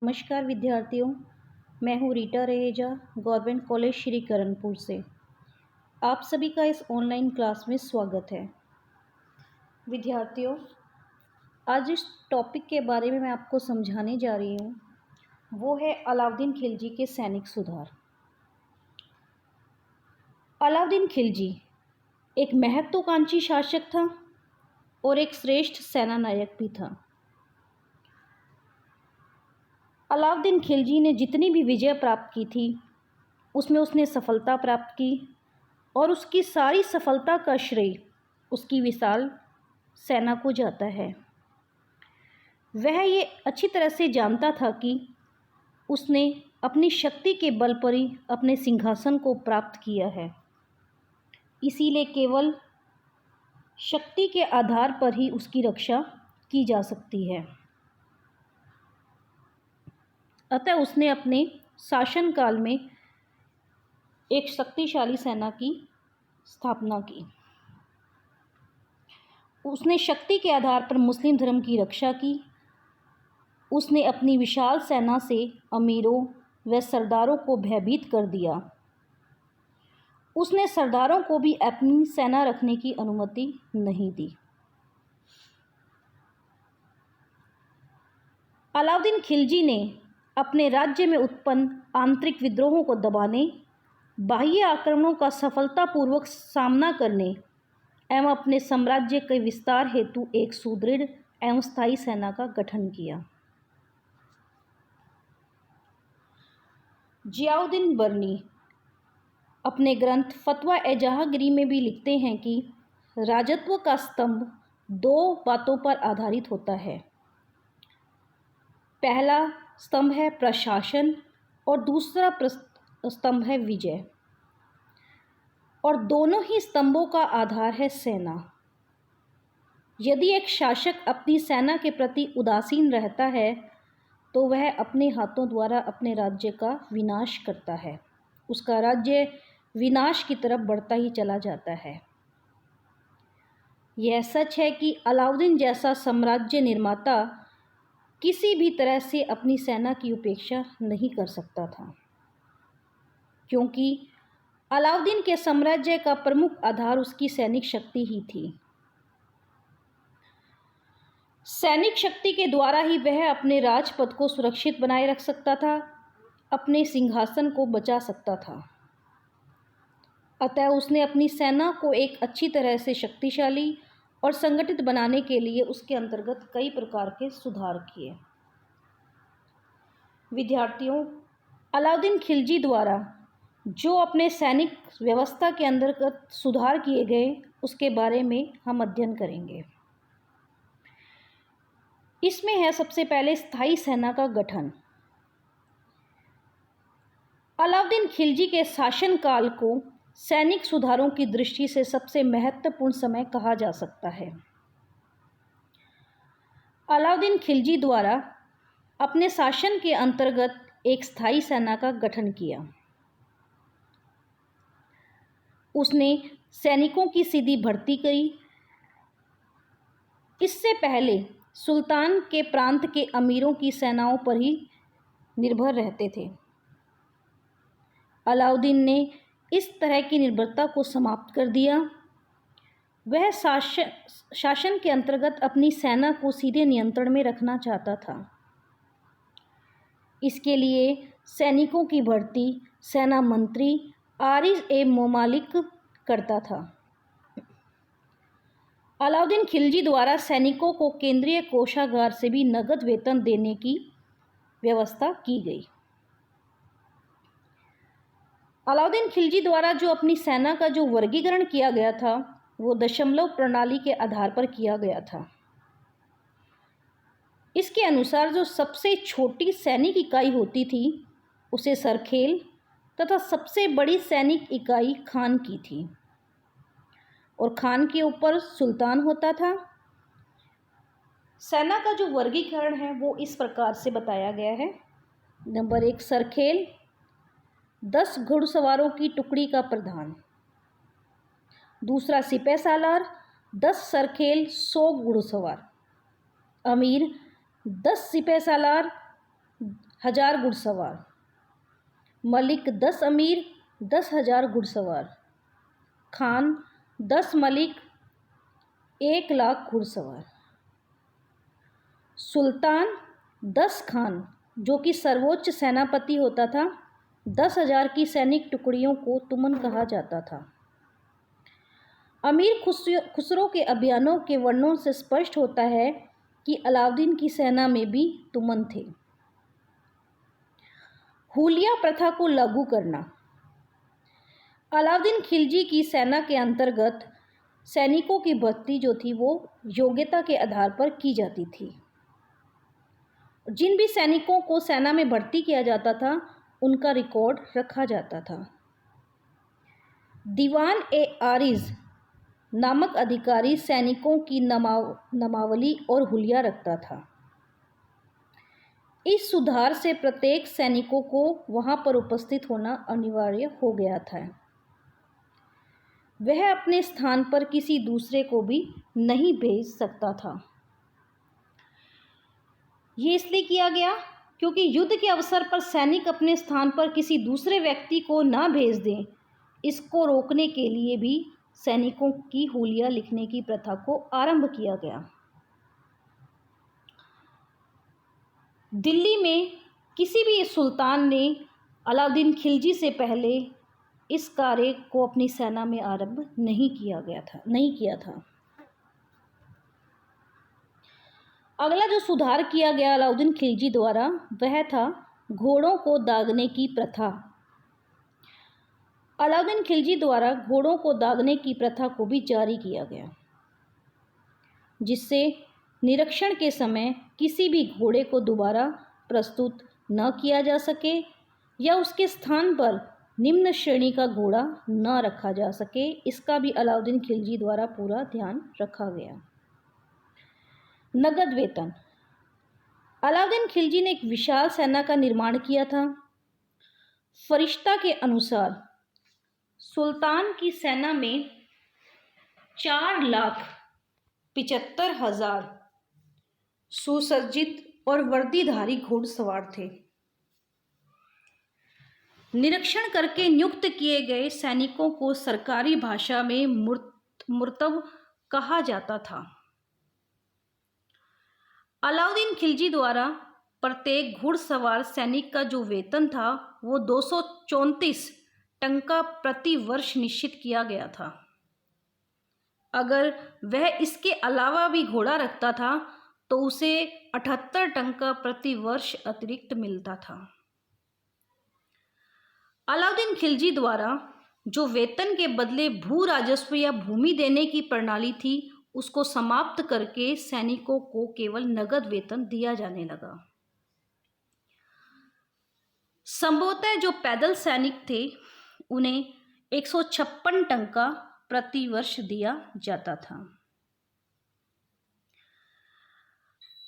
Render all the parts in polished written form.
नमस्कार विद्यार्थियों, मैं हूँ रीटा रहेजा, गवर्नमेंट कॉलेज श्री करणपुर से। आप सभी का इस ऑनलाइन क्लास में स्वागत है। विद्यार्थियों, आज इस टॉपिक के बारे में मैं आपको समझाने जा रही हूँ, वो है अलाउद्दीन खिलजी के सैनिक सुधार। अलाउद्दीन खिलजी एक महत्वाकांक्षी शासक था और एक श्रेष्ठ सेना नायक भी था। अलाउद्दीन खिलजी ने जितनी भी विजय प्राप्त की थी उसमें उसने सफलता प्राप्त की और उसकी सारी सफलता का श्रेय उसकी विशाल सेना को जाता है। वह ये अच्छी तरह से जानता था कि उसने अपनी शक्ति के बल पर ही अपने सिंहासन को प्राप्त किया है, इसीलिए केवल शक्ति के आधार पर ही उसकी रक्षा की जा सकती है। अतः उसने अपने शासनकाल में एक शक्तिशाली सेना की स्थापना की। उसने शक्ति के आधार पर मुस्लिम धर्म की रक्षा की। उसने अपनी विशाल सेना से अमीरों व सरदारों को भयभीत कर दिया। उसने सरदारों को भी अपनी सेना रखने की अनुमति नहीं दी। अलाउद्दीन खिलजी ने अपने राज्य में उत्पन्न आंतरिक विद्रोहों को दबाने, बाह्य आक्रमणों का सफलतापूर्वक सामना करने एवं अपने साम्राज्य के विस्तार हेतु एक सुदृढ़ एवं स्थायी सेना का गठन किया। जियाउद्दीन बर्नी अपने ग्रंथ फतवा-ए-जहांगीरी में भी लिखते हैं कि राजत्व का स्तंभ दो बातों पर आधारित होता है। पहला स्तंभ है प्रशासन और दूसरा स्तंभ है विजय, और दोनों ही स्तंभों का आधार है सेना। यदि एक शासक अपनी सेना के प्रति उदासीन रहता है तो वह अपने हाथों द्वारा अपने राज्य का विनाश करता है। उसका राज्य विनाश की तरफ बढ़ता ही चला जाता है। यह सच है कि अलाउद्दीन जैसा साम्राज्य निर्माता किसी भी तरह से अपनी सेना की उपेक्षा नहीं कर सकता था, क्योंकि अलाउद्दीन के साम्राज्य का प्रमुख आधार उसकी सैनिक शक्ति ही थी। सैनिक शक्ति के द्वारा ही वह अपने राजपद को सुरक्षित बनाए रख सकता था, अपने सिंहासन को बचा सकता था। अतः उसने अपनी सेना को एक अच्छी तरह से शक्तिशाली और संगठित बनाने के लिए उसके अंतर्गत कई प्रकार के सुधार किए। विद्यार्थियों, अलाउद्दीन खिलजी द्वारा जो अपने सैनिक व्यवस्था के अंतर्गत सुधार किए गए उसके बारे में हम अध्ययन करेंगे। इसमें है सबसे पहले स्थायी सेना का गठन। अलाउद्दीन खिलजी के शासनकाल को सैनिक सुधारों की दृष्टि से सबसे महत्वपूर्ण समय कहा जा सकता है। अलाउद्दीन खिलजी द्वारा अपने शासन के अंतर्गत एक स्थायी सेना का गठन किया। उसने सैनिकों की सीधी भर्ती करी। इससे पहले सुल्तान के प्रांत के अमीरों की सेनाओं पर ही निर्भर रहते थे। अलाउद्दीन ने इस तरह की निर्भरता को समाप्त कर दिया। वह शासन के अंतर्गत अपनी सेना को सीधे नियंत्रण में रखना चाहता था। इसके लिए सैनिकों की भर्ती सेना मंत्री आरिज़-ए-मोमालिक करता था। अलाउद्दीन खिलजी द्वारा सैनिकों को केंद्रीय कोषागार से भी नगद वेतन देने की व्यवस्था की गई। अलाउद्दीन खिलजी द्वारा जो अपनी सेना का जो वर्गीकरण किया गया था वो दशमलव प्रणाली के आधार पर किया गया था। इसके अनुसार जो सबसे छोटी सैनिक इकाई होती थी उसे सरखेल तथा सबसे बड़ी सैनिक इकाई खान की थी, और खान के ऊपर सुल्तान होता था। सेना का जो वर्गीकरण है वो इस प्रकार से बताया गया है। नंबर 1, सरखेल 10 घुड़सवारों की टुकड़ी का प्रधान। दूसरा, सिपह सालार 10 सरखेल 100 घुड़सवार। अमीर 10 सिपह सालार 1000 घुड़सवार। मलिक 10 अमीर 10,000 घुड़सवार। खान 10 मलिक 1,00,000 घुड़सवार। सुल्तान 10 खान, जो कि सर्वोच्च सेनापति होता था, 10,000 की सैनिक टुकड़ियों को तुमन कहा जाता था। अमीर खुसरो के अभियानों के वर्णनों से स्पष्ट होता है कि अलाउद्दीन की सेना में भी तुमन थे। हुलिया प्रथा को लागू करना। अलाउद्दीन खिलजी की सेना के अंतर्गत सैनिकों की भर्ती जो थी वो योग्यता के आधार पर की जाती थी। जिन भी सैनिकों को सेना में भर्ती किया जाता था उनका रिकॉर्ड रखा जाता था। दीवान ए आरिज नामक अधिकारी सैनिकों की नामावली और हुलिया रखता था। इस सुधार से प्रत्येक सैनिकों को वहां पर उपस्थित होना अनिवार्य हो गया था। वह अपने स्थान पर किसी दूसरे को भी नहीं भेज सकता था। ये इसलिए किया गया क्योंकि युद्ध के अवसर पर सैनिक अपने स्थान पर किसी दूसरे व्यक्ति को ना भेज दें। इसको रोकने के लिए भी सैनिकों की हुलिया लिखने की प्रथा को आरंभ किया गया। दिल्ली में किसी भी सुल्तान ने अलाउद्दीन खिलजी से पहले इस कार्य को अपनी सेना में आरंभ नहीं किया था। अगला जो सुधार किया गया अलाउद्दीन खिलजी द्वारा वह था घोड़ों को दागने की प्रथा। अलाउद्दीन खिलजी द्वारा घोड़ों को दागने की प्रथा को भी जारी किया गया, जिससे निरीक्षण के समय किसी भी घोड़े को दोबारा प्रस्तुत न किया जा सके या उसके स्थान पर निम्न श्रेणी का घोड़ा न रखा जा सके। इसका भी अलाउद्दीन खिलजी द्वारा पूरा ध्यान रखा गया। नगद वेतन। अलाउद्दीन खिलजी ने एक विशाल सेना का निर्माण किया था। फरिश्ता के अनुसार सुल्तान की सेना में 4,75,000 सुसज्जित और वर्दीधारी घुड़सवार थे। निरीक्षण करके नियुक्त किए गए सैनिकों को सरकारी भाषा में मुर्तब कहा जाता था। अलाउद्दीन खिलजी द्वारा प्रत्येक घुड़सवार सैनिक का जो वेतन था वो 234 टंका प्रति वर्ष निश्चित किया गया था। अगर वह इसके अलावा भी घोड़ा रखता था तो उसे 78 टंका प्रति वर्ष अतिरिक्त मिलता था। अलाउद्दीन खिलजी द्वारा जो वेतन के बदले भू राजस्व या भूमि देने की प्रणाली थी उसको समाप्त करके सैनिकों को केवल नगद वेतन दिया जाने लगा। संभवतः जो पैदल सैनिक थे उन्हें 156 टंका प्रति वर्ष दिया जाता था।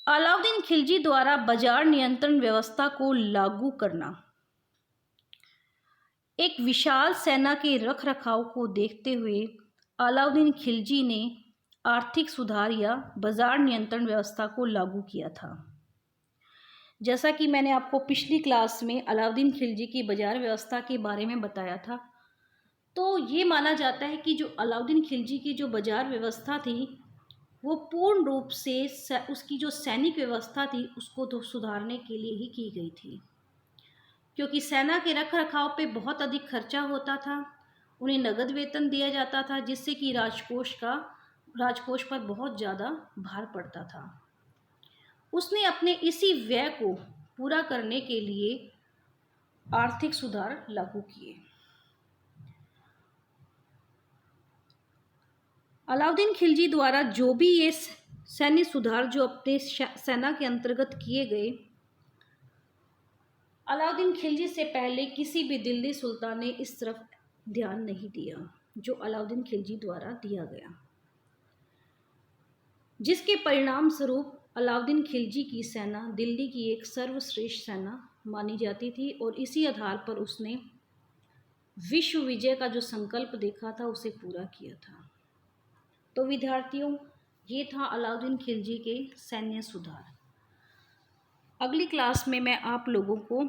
अलाउद्दीन खिलजी द्वारा बाजार नियंत्रण व्यवस्था को लागू करना। एक विशाल सेना के रखरखाव को देखते हुए अलाउद्दीन खिलजी ने आर्थिक सुधार या बाजार नियंत्रण व्यवस्था को लागू किया था। जैसा कि मैंने आपको पिछली क्लास में अलाउद्दीन खिलजी की बाजार व्यवस्था के बारे में बताया था, तो ये माना जाता है कि जो अलाउद्दीन खिलजी की जो बाजार व्यवस्था थी वो पूर्ण रूप से उसकी जो सैनिक व्यवस्था थी उसको तो सुधारने के लिए ही की गई थी, क्योंकि सेना के रखरखाव पे बहुत अधिक खर्चा होता था। उन्हें नगद वेतन दिया जाता था जिससे कि राजकोष पर बहुत ज़्यादा भार पड़ता था। उसने अपने इसी व्यय को पूरा करने के लिए आर्थिक सुधार लागू किए। अलाउद्दीन खिलजी द्वारा जो भी ये सैन्य सुधार जो अपने सेना के अंतर्गत किए गए, अलाउद्दीन खिलजी से पहले किसी भी दिल्ली सुल्तान ने इस तरफ ध्यान नहीं दिया जो अलाउद्दीन खिलजी द्वारा दिया गया, जिसके परिणाम स्वरूप अलाउद्दीन खिलजी की सेना दिल्ली की एक सर्वश्रेष्ठ सेना मानी जाती थी और इसी आधार पर उसने विश्व विजय का जो संकल्प देखा था उसे पूरा किया था। तो विद्यार्थियों, ये था अलाउद्दीन खिलजी के सैन्य सुधार। अगली क्लास में मैं आप लोगों को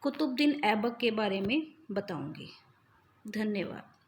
कुतुबुद्दीन ऐबक के बारे में बताऊंगी। धन्यवाद।